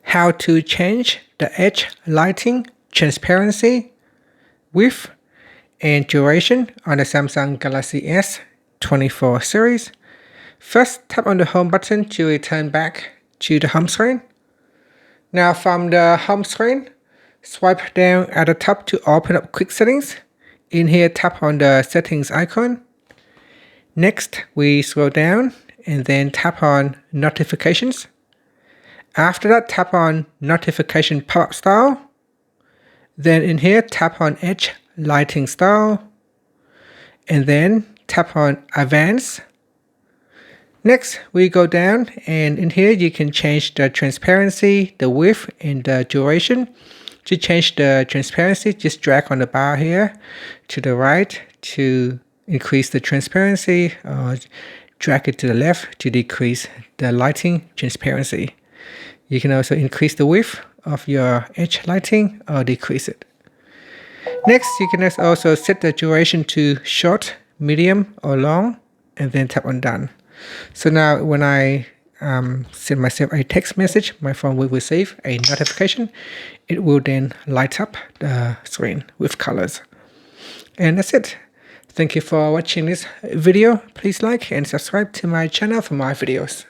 how to change the edge lighting, transparency, width, and duration on the Samsung Galaxy S24 series. First, tap on the home button to return back to the home screen. Now from the home screen, swipe down at the top to open up quick settings. In here, tap on the settings icon. Next, we scroll down and then tap on notifications. After that, tap on notification pop-up style. Then in here, tap on edge lighting style. And then tap on advanced. Next, we go down and in here you can change the transparency, the width, and the duration. To change the transparency, just drag on the bar here to the right to increase the transparency, or drag it to the left to decrease the lighting transparency. You can also increase the width of your edge lighting or decrease it. Next, you can also set the duration to short, medium, or long, and then tap on done. So now when I send myself a text message, my phone will receive a notification. It will then light up the screen with colors. And that's it. Thank you for watching this video. Please like and subscribe to my channel for more videos.